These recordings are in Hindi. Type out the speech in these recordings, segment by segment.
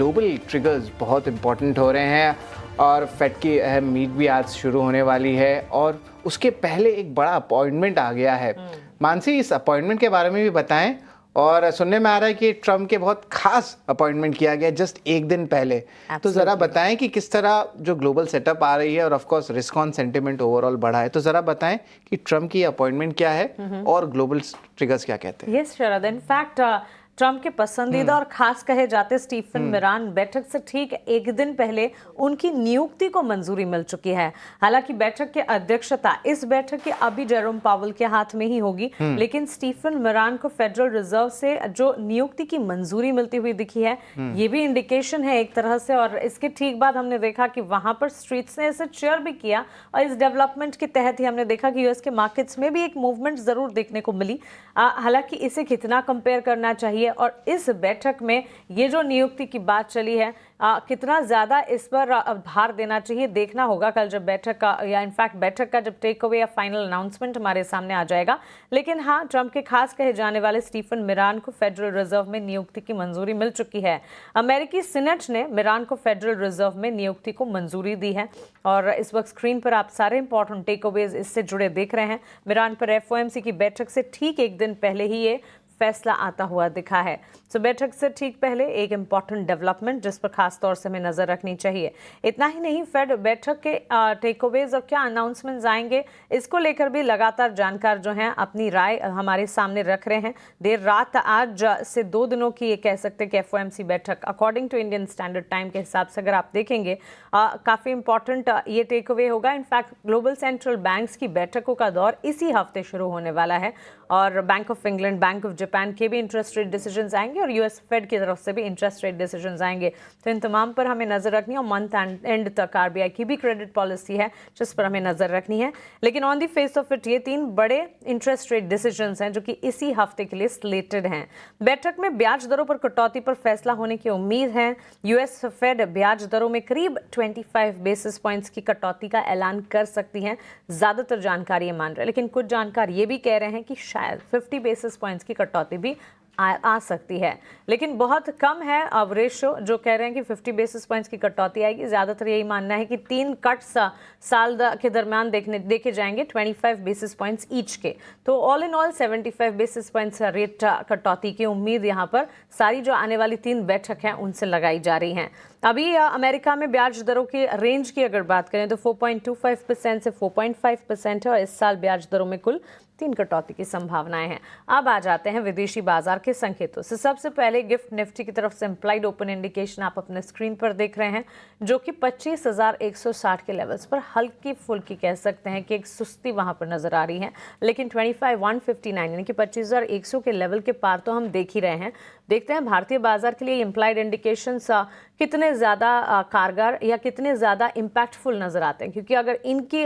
ग्लोबल ट्रिगर्स बहुत इंपॉर्टेंट हो रहे हैं और फेड की अहम मीट भी आज शुरू होने वाली है और उसके पहले एक बड़ा अपॉइंटमेंट आ गया है। मानसी, इस अपॉइंटमेंट के बारे में भी बताएं। और सुनने में आ रहा है कि ट्रम्प के बहुत खास अपॉइंटमेंट किया गया जस्ट एक दिन पहले। तो ज़रा बताएं कि किस तरह जो ग्लोबल सेटअप आ रही है और of course risk on sentiment overall बढ़ा है, तो ज़रा बताएं कि ट्रम्प की अपॉइंटमेंट क्या है और ग्लोबल ट्रिगर्स क्या कहते हैं। यस शरद, इनफैक्ट ट्रम्प के पसंदीदा और खास कहे जाते स्टीफन मिरान बैठक से ठीक एक दिन पहले उनकी नियुक्ति को मंजूरी मिल चुकी है। हालांकि बैठक की अध्यक्षता इस बैठक के अभी जेरोम पावेल के हाथ में ही होगी, लेकिन स्टीफन मिरान को फेडरल रिजर्व से जो नियुक्ति की मंजूरी मिलती हुई दिखी है, ये भी इंडिकेशन है एक तरह से। और इसके ठीक बाद हमने देखा कि वहां पर स्ट्रीट्स ने इसे चेयर भी किया और इस डेवलपमेंट के तहत ही हमने देखा कि यूएस के मार्केट्स में भी एक मूवमेंट जरूर देखने को मिली। हालांकि इसे कितना कंपेयर करना चाहिए और इस बैठक में ये जो नियुक्ति की बात चली है, कितना ज्यादा इस पर भार देना चाहिए, देखना होगा कल जब बैठक का या इनफैक्ट बैठक का जब टेक अवे या फाइनल अनाउंसमेंट हमारे सामने आ जाएगा। लेकिन हाँ, ट्रम्प के खास कहे जाने वाले स्टीफन मिरान को फेडरल रिजर्व में नियुक्ति की मंजूरी मिल चुकी है। अमेरिकी सीनेट ने मिरान को फेडरल रिजर्व में नियुक्ति को मंजूरी दी है और इस वक्त स्क्रीन पर आप सारे इंपॉर्टेंट टेक अवेज इससे जुड़े देख रहे हैं। मिरान पर एफओएमसी की बैठक से ठीक एक दिन पहले ही ये फैसला आता हुआ दिखा है। तो बैठक से ठीक पहले एक इंपॉर्टेंट डेवलपमेंट जिस पर खास तौर से हमें नजर रखनी चाहिए। इतना ही नहीं, फेड बैठक के टेकअवेज और क्या अनाउंसमेंट्स आएंगे, इसको लेकर भी लगातार जानकार जो हैं अपनी राय हमारे सामने रख रहे हैं। देर रात आज से 2 दिनों की ये कह सकते हैं कि एफओएमसी बैठक according to Indian Standard Time के हिसाब से अगर आप देखेंगे काफी इंपॉर्टेंट ये टेकअवे होगा। इनफैक्ट ग्लोबल सेंट्रल बैंक्स की बैठकों का दौर इसी हफ्ते शुरू होने वाला है और bank of England, bank of Japan के भी इंटरेस्ट रेट डिसीजंस आएंगे और यूएस फेड की तरफ से भी इंटरेस्ट रेट डिसीजंस आएंगे। तो इन तमाम पर हमें नजर रखनी है और मंथ एंड तक आरबीआई की भी क्रेडिट पॉलिसी है जिस पर हमें नजर रखनी है। लेकिन on the face of it ये 3 बड़े इंटरेस्ट रेट डिसीजंस हैं जो कि इसी हफ्ते के लिए स्लेटेड हैं। बैठक में ब्याज दरों पर कटौती पर फैसला होने की उम्मीद है। यूएस फेड ब्याज दरों में करीब 25 बेसिस पॉइंट्स की कटौती का ऐलान कर सकती है, ज्यादातर जानकार ये मान रहे हैं। लेकिन कुछ जानकार ये भी कह रहे हैं कि शायद 50 बेसिस पॉइंट्स की कटौती भी आ सकती है, लेकिन बहुत कम है अब रेशो जो कह रहे हैं कि 50 बेसिस पॉइंट्स की कटौती आएगी। ज्यादातर यही मानना है कि 3 कट्स साल के दरमियान देखे जाएंगे 25 बेसिस पॉइंट्स ईच के। तो all in all 75 basis points rate कटौती की उम्मीद यहाँ पर सारी जो आने वाली 3 बैठक हैं उनसे लगाई जा रही हैं। अभी अमेरिका में ब्याज दरों की रेंज की अगर बात करें तो 4.25% से 4.5% है और इस साल ब्याज दरों में कुल 3 कटौती की संभावनाएं हैं। अब आ जाते हैं विदेशी बाजार के संकेतों से। सबसे पहले गिफ्ट निफ्टी की तरफ से इम्प्लाइड ओपन इंडिकेशन आप अपने स्क्रीन पर देख रहे हैं जो कि 25,160 के लेवल्स पर हल्की फुल्की कह सकते हैं कि एक सुस्ती वहां पर नजर आ रही है। लेकिन 25,159 यानी कि 25,100 के लेवल के पार तो हम देख ही रहे हैं। देखते हैं भारतीय बाजार के लिए इम्प्लाइड इंडिकेशंस कितने ज़्यादा कारगर या कितने ज़्यादा इम्पैक्टफुल नज़र आते हैं, क्योंकि अगर इनकी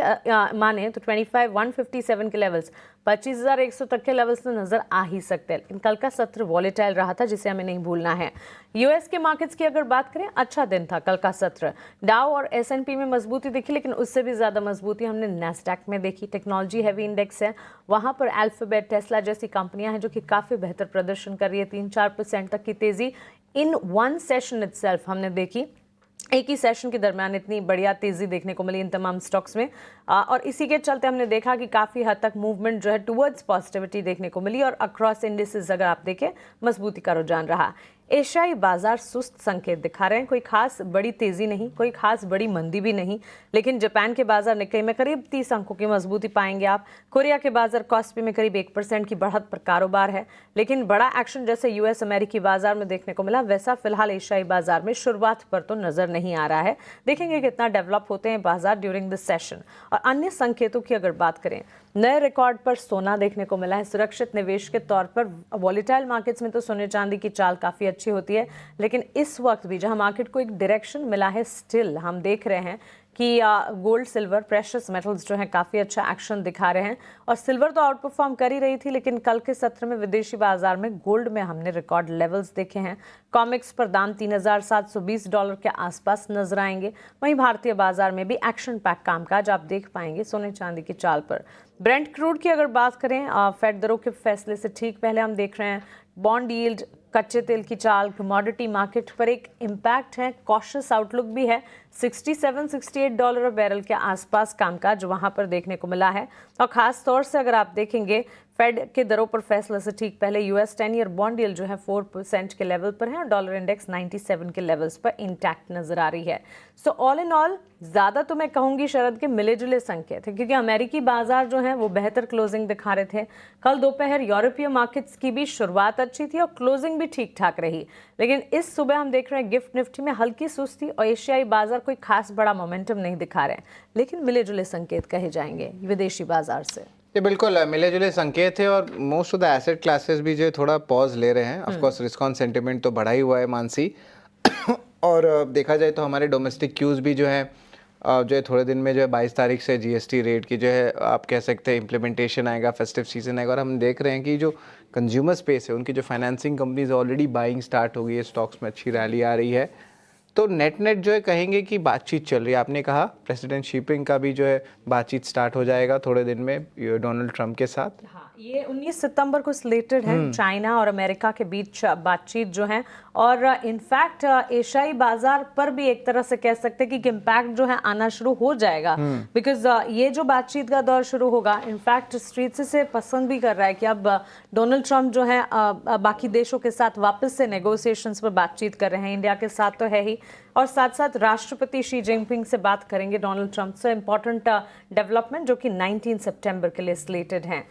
माने तो 25,157 के लेवल्स 25,100 तक के लेवल्स तो नज़र आ ही सकते हैं। लेकिन कल का सत्र वॉलेटाइल रहा था जिसे हमें नहीं भूलना है। यूएस के मार्केट्स की अगर बात करें, अच्छा दिन था कल का सत्र। डाउ और एसएनपी में मजबूती दिखी, लेकिन उससे भी ज़्यादा मजबूती हमने नैस्डैक में देखी। टेक्नोलॉजी हैवी इंडेक्स है, वहाँ पर अल्फाबेट, टेस्ला जैसी कंपनियां हैं जो कि काफ़ी बेहतर प्रदर्शन कर रही है। 3-4% तक की तेज़ी इन वन सेशन इटसेल्फ हमने देखी। एक ही सेशन के दरमियान इतनी बढ़िया तेजी देखने को मिली इन तमाम स्टॉक्स में और इसी के चलते हमने देखा कि काफ़ी हद तक मूवमेंट जो है टुवर्ड्स पॉजिटिविटी देखने को मिली और अक्रॉस इंडिसेस अगर आप देखें मजबूती का रुझान रहा। एशियाई बाजार सुस्त संकेत दिखा रहे हैं, कोई खास बड़ी तेजी नहीं, कोई खास बड़ी मंदी भी नहीं। लेकिन जापान के बाजार निक्केई में करीब 30 अंकों की मजबूती पाएंगे आप। कोरिया के बाजार कॉस्पी में करीब 1% की बढ़त पर कारोबार है। लेकिन बड़ा एक्शन जैसे यूएस अमेरिकी बाजार में देखने को मिला, वैसा फिलहाल एशियाई बाजार में शुरुआत पर तो नजर नहीं आ रहा है। देखेंगे कितना डेवलप होते हैं बाजार ड्यूरिंग दिस सेशन। और अन्य संकेतों की अगर बात करें, नए रिकॉर्ड पर सोना देखने को मिला है। सुरक्षित निवेश के तौर पर वॉलेटाइल मार्केट्स में तो सोने चांदी की चाल काफ़ी अच्छी होती है, लेकिन इस वक्त भी जहां मार्केट को एक डायरेक्शन मिला है, स्टिल हम देख रहे हैं कि गोल्ड, सिल्वर, प्रेशियस मेटल्स जो हैं काफ़ी अच्छा एक्शन दिखा रहे हैं। और सिल्वर तो आउट परफॉर्म कर ही रही थी, लेकिन कल के सत्र में विदेशी बाजार में गोल्ड में हमने रिकॉर्ड लेवल्स देखे हैं। कॉमिक्स पर दाम $3,720 के आसपास नजर आएंगे। वहीं भारतीय बाजार में भी एक्शन पैक कामकाज आप देख पाएंगे सोने चांदी की चाल पर। ब्रेंट क्रूड की अगर बात करें, फेड दरों के फैसले से ठीक पहले हम देख रहे हैं बॉन्ड यील्ड कच्चे तेल की चाल, कमोडिटी मार्केट पर एक इम्पैक्ट है, कॉशियस आउटलुक भी है। $67-68 बैरल के आसपास कामकाज वहां पर देखने को मिला है। और खास तौर से अगर आप देखेंगे फेड के दरों पर फैसले से ठीक पहले US 10 ईयर बॉन्ड यील्ड जो है 4% के लेवल पर है और डॉलर इंडेक्स 97 के लेवल्स पर इंटैक्ट नजर आ रही है। सो ऑल इन ऑल ज्यादा तो मैं कहूंगी शरद के मिले जुले संकेत है, क्योंकि अमेरिकी बाजार जो है वो बेहतर क्लोजिंग दिखा रहे थे। कल दोपहर यूरोपीय मार्केट्स की भी शुरुआत अच्छी थी और क्लोजिंग भी ठीक ठाक रही, लेकिन इस सुबह हम देख रहे हैं गिफ्ट निफ्टी में हल्की सुस्ती और एशियाई बाजार कोई खास बड़ा मोमेंटम नहीं दिखा रहे हैं, लेकिन मिले जुले संकेत कहे जाएंगे विदेशी बाजार से। ये बिल्कुल मिले जुले संकेत है और most of the asset classes भी जो है थोड़ा पॉज ले रहे हैं। Of course risk on sentiment तो बढ़ा ही हुआ है मानसी और देखा जाए तो हमारे डोमेस्टिक क्यूज भी जो है थोड़े दिन में जो है 22 तारीख से जीएसटी रेट की जो है आप कह सकते हैं इम्प्लीमेंटेशन आएगा, फेस्टिव सीजन आएगा और हम देख रहे हैं कि जो कंज्यूमर स्पेस है उनकी जो financing companies already buying start हो गई है, स्टॉक्स में अच्छी रैली आ रही है। तो नेट नेट जो है कहेंगे कि बातचीत चल रही है। आपने कहा प्रेसिडेंट शी जिनपिंग का भी जो है बातचीत स्टार्ट हो जाएगा थोड़े दिन में डोनाल्ड ट्रंप के साथ। हाँ, ये 19 सितंबर को स्लेटेड है चाइना और अमेरिका के बीच बातचीत जो है, और इनफैक्ट एशियाई बाजार पर भी एक तरह से कह सकते हैं कि इम्पैक्ट जो है आना शुरू हो जाएगा, बिकॉज ये जो बातचीत का दौर शुरू होगा इनफैक्ट स्ट्रीट से पसंद भी कर रहा है कि अब डोनाल्ड ट्रंप जो है बाकी देशों के साथ वापस से नेगोशिएशंस पर बातचीत कर रहे हैं। इंडिया के साथ तो है ही, और साथ साथ राष्ट्रपति शी जिनपिंग से बात करेंगे डोनाल्ड ट्रंप से। इंपॉर्टेंट डेवलपमेंट जो कि 19 सितंबर के लिए स्लेटेड हैं।